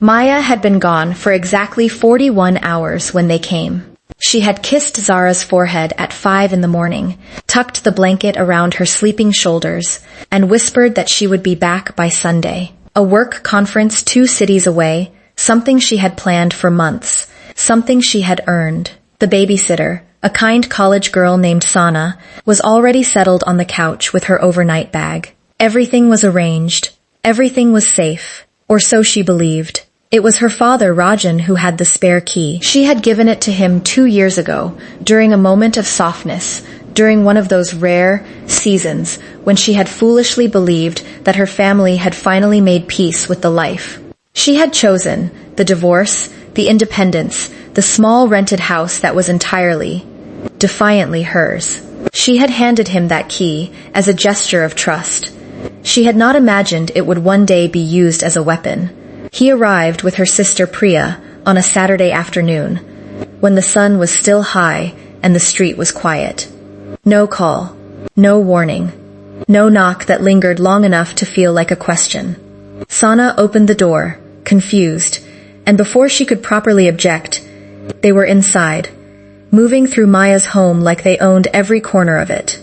Maya had been gone for exactly 41 hours when they came. She had kissed Zara's forehead at 5 in the morning, tucked the blanket around her sleeping shoulders, and whispered that she would be back by Sunday. A work conference 2 cities away, something she had planned for months, something she had earned. The babysitter, a kind college girl named Sana, was already settled on the couch with her overnight bag. Everything was arranged. Everything was safe. Or so she believed. It was her father, Rajan, who had the spare key. She had given it to him 2 years ago, during a moment of softness, during one of those rare seasons when she had foolishly believed that her family had finally made peace with the life she had chosen, the divorce, the independence, the small rented house that was entirely, defiantly hers. She had handed him that key as a gesture of trust. She had not imagined it would one day be used as a weapon. He arrived with her sister Priya on a Saturday afternoon, when the sun was still high and the street was quiet. No call, no warning, no knock that lingered long enough to feel like a question. Sana opened the door, confused, and before she could properly object, they were inside, moving through Maya's home like they owned every corner of it.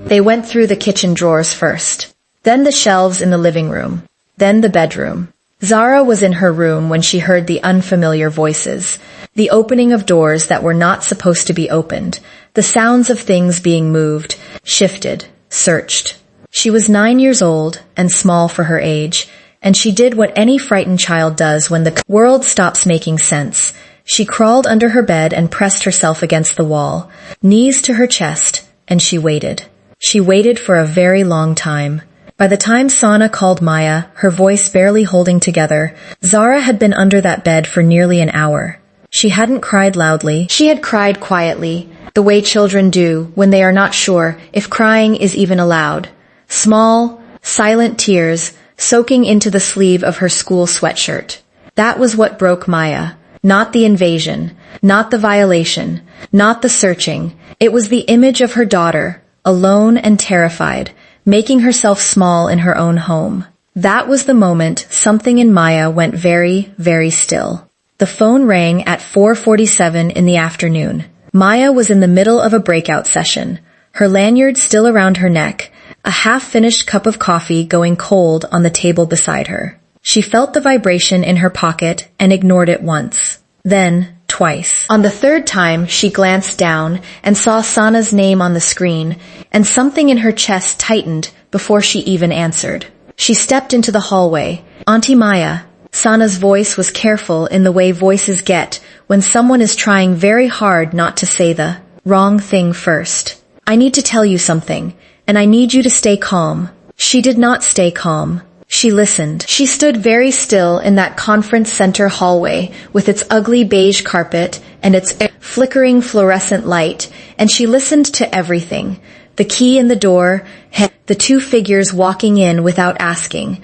They went through the kitchen drawers first, then the shelves in the living room, then the bedroom. Zara was in her room when she heard the unfamiliar voices, the opening of doors that were not supposed to be opened, the sounds of things being moved, shifted, searched. She was 9 years old and small for her age, and she did what any frightened child does when the world stops making sense. She crawled under her bed and pressed herself against the wall, knees to her chest, and she waited. She waited for a very long time. By the time Sana called Maya, her voice barely holding together, Zara had been under that bed for nearly an hour. She hadn't cried loudly. She had cried quietly, the way children do when they are not sure if crying is even allowed. Small, silent tears soaking into the sleeve of her school sweatshirt. That was what broke Maya. Not the invasion, not the violation, not the searching. It was the image of her daughter, alone and terrified, making herself small in her own home. That was the moment something in Maya went very, very still. The phone rang at 4:47 in the afternoon. Maya was in the middle of a breakout session, her lanyard still around her neck, a half-finished cup of coffee going cold on the table beside her. She felt the vibration in her pocket and ignored it once, then twice. On the third time, she glanced down and saw Sana's name on the screen, and something in her chest tightened before she even answered. She stepped into the hallway. "Auntie Maya." Sana's voice was careful in the way voices get when someone is trying very hard not to say the wrong thing first. "I need to tell you something, and I need you to stay calm." She did not stay calm. She listened. She stood very still in that conference center hallway with its ugly beige carpet and its flickering fluorescent light, and she listened to everything. The key in the door, the 2 figures walking in without asking,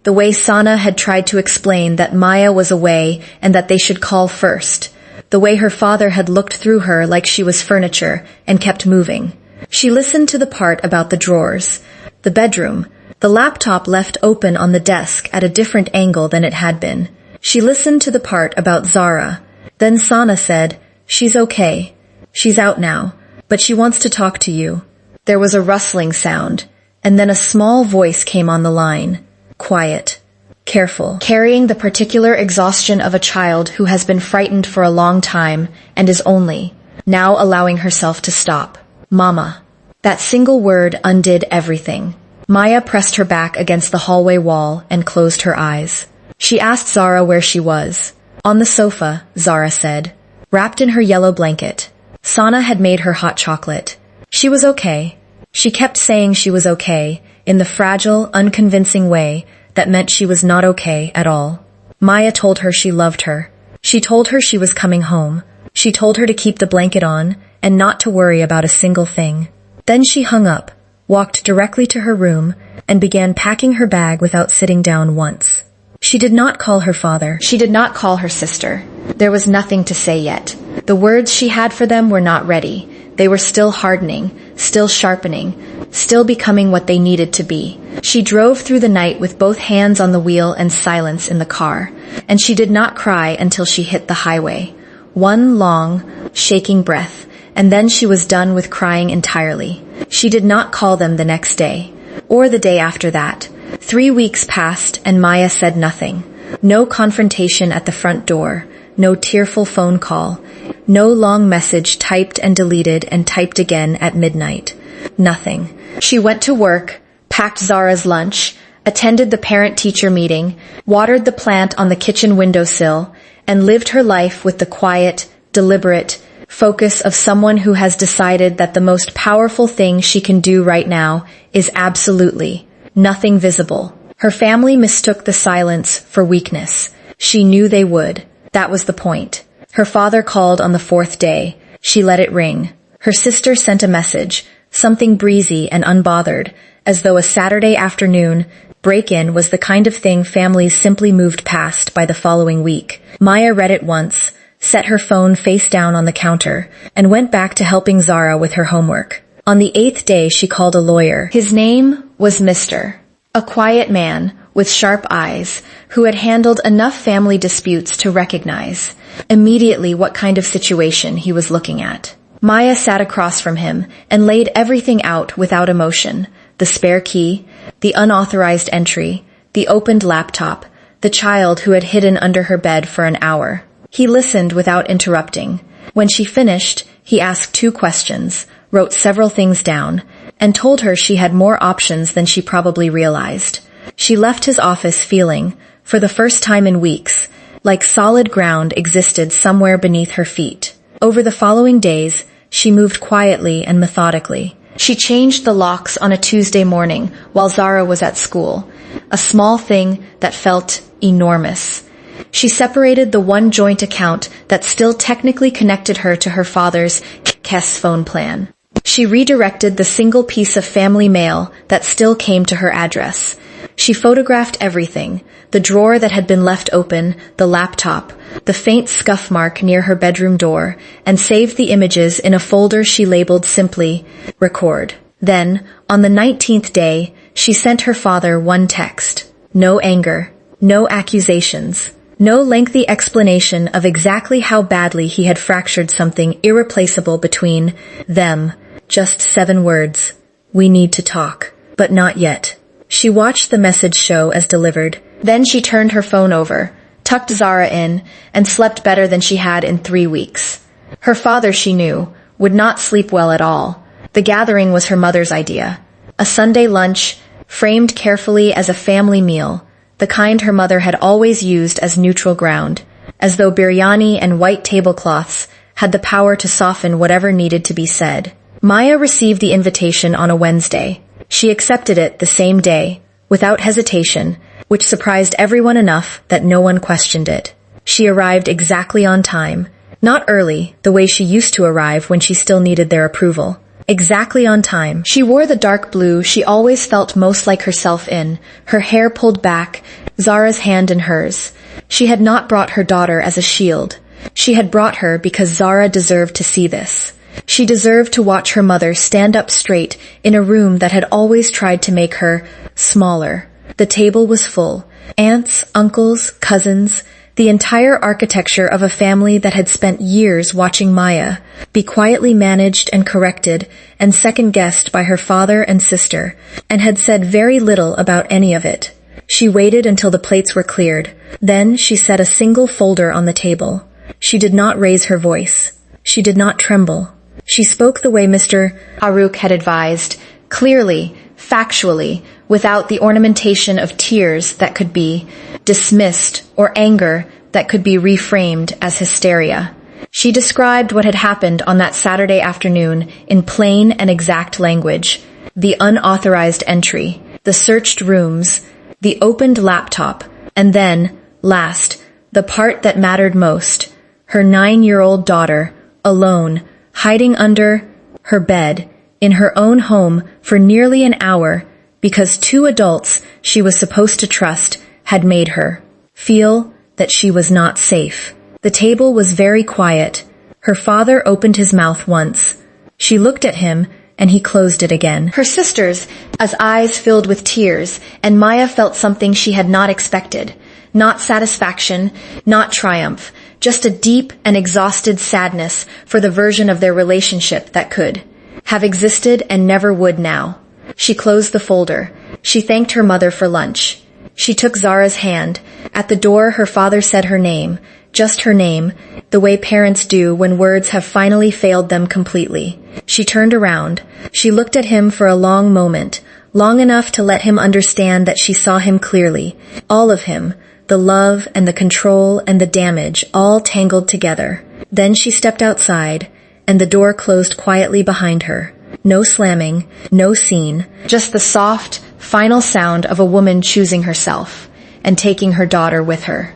the way Sana had tried to explain that Maya was away and that they should call first, the way her father had looked through her like she was furniture and kept moving. She listened to the part about the drawers, the bedroom, the laptop left open on the desk at a different angle than it had been. She listened to the part about Zara. Then Sana said, "She's okay. She's out now, but she wants to talk to you." There was a rustling sound, and then a small voice came on the line. Quiet. Careful. Carrying the particular exhaustion of a child who has been frightened for a long time and is only now allowing herself to stop. "Mama." That single word undid everything. Maya pressed her back against the hallway wall and closed her eyes. She asked Zara where she was. "On the sofa," Zara said, wrapped in her yellow blanket. Sana had made her hot chocolate. She was okay. She kept saying she was okay, in the fragile, unconvincing way that meant she was not okay at all. Maya told her she loved her. She told her she was coming home. She told her to keep the blanket on and not to worry about a single thing. Then she hung up, walked directly to her room, and began packing her bag without sitting down once. She did not call her father. She did not call her sister. There was nothing to say yet. The words she had for them were not ready. They were still hardening, still sharpening, still becoming what they needed to be. She drove through the night with both hands on the wheel and silence in the car, and she did not cry until she hit the highway. One long, shaking breath, and then she was done with crying entirely. She did not call them the next day, or the day after that. 3 weeks passed and Maya said nothing. No confrontation at the front door, no tearful phone call, no long message typed and deleted and typed again at midnight. Nothing. She went to work, packed Zara's lunch, attended the parent-teacher meeting, watered the plant on the kitchen windowsill, and lived her life with the quiet, deliberate focus of someone who has decided that the most powerful thing she can do right now is absolutely nothing visible. Her family mistook the silence for weakness. She knew they would. That was the point. Her father called on the 4th day. She let it ring. Her sister sent a message, something breezy and unbothered, as though a Saturday afternoon break-in was the kind of thing families simply moved past by the following week. Maya read it once, set her phone face down on the counter, and went back to helping Zara with her homework. On the 8th day, she called a lawyer. His name was Mr. A quiet man with sharp eyes who had handled enough family disputes to recognize immediately what kind of situation he was looking at. Maya sat across from him and laid everything out without emotion. The spare key, the unauthorized entry, the opened laptop, the child who had hidden under her bed for an hour. He listened without interrupting. When she finished, he asked 2 questions, wrote several things down, and told her she had more options than she probably realized. She left his office feeling, for the first time in weeks, like solid ground existed somewhere beneath her feet. Over the following days, she moved quietly and methodically. She changed the locks on a Tuesday morning while Zara was at school, a small thing that felt enormous. She separated the one joint account that still technically connected her to her father's KES phone plan. She redirected the single piece of family mail that still came to her address. She photographed everything, the drawer that had been left open, the laptop, the faint scuff mark near her bedroom door, and saved the images in a folder she labeled simply, Record. Then, on the 19th day, she sent her father one text. No anger, no accusations, no lengthy explanation of exactly how badly he had fractured something irreplaceable between them. Just 7 words. We need to talk, but not yet. She watched the message show as delivered. Then she turned her phone over, tucked Zara in, and slept better than she had in 3 weeks. Her father, she knew, would not sleep well at all. The gathering was her mother's idea. A Sunday lunch, framed carefully as a family meal, the kind her mother had always used as neutral ground, as though biryani and white tablecloths had the power to soften whatever needed to be said. Maya received the invitation on a Wednesday. She accepted it the same day, without hesitation, which surprised everyone enough that no one questioned it. She arrived exactly on time, not early, the way she used to arrive when she still needed their approval. Exactly on time. She wore the dark blue she always felt most like herself in, her hair pulled back, Zara's hand in hers. She had not brought her daughter as a shield. She had brought her because Zara deserved to see this. She deserved to watch her mother stand up straight in a room that had always tried to make her smaller. The table was full. Aunts, uncles, cousins, the entire architecture of a family that had spent years watching Maya be quietly managed and corrected and second-guessed by her father and sister, and had said very little about any of it. She waited until the plates were cleared. Then she set a single folder on the table. She did not raise her voice. She did not tremble. She spoke the way Mr. Aruk had advised, clearly, factually, without the ornamentation of tears that could be dismissed or anger that could be reframed as hysteria. She described what had happened on that Saturday afternoon in plain and exact language: the unauthorized entry, the searched rooms, the opened laptop, and then, last, the part that mattered most, her 9-year-old daughter, alone, hiding under her bed in her own home for nearly an hour because 2 adults she was supposed to trust had made her feel that she was not safe. The table was very quiet. Her father opened his mouth once. She looked at him and he closed it again. Her sister's eyes filled with tears, and Maya felt something she had not expected. Not satisfaction, not triumph, just a deep and exhausted sadness for the version of their relationship that could have existed and never would now. She closed the folder. She thanked her mother for lunch. She took Zara's hand. At the door, her father said her name, just her name, the way parents do when words have finally failed them completely. She turned around. She looked at him for a long moment, long enough to let him understand that she saw him clearly, all of him, the love and the control and the damage all tangled together. Then she stepped outside, and the door closed quietly behind her. No slamming, no scene, just the soft, final sound of a woman choosing herself and taking her daughter with her.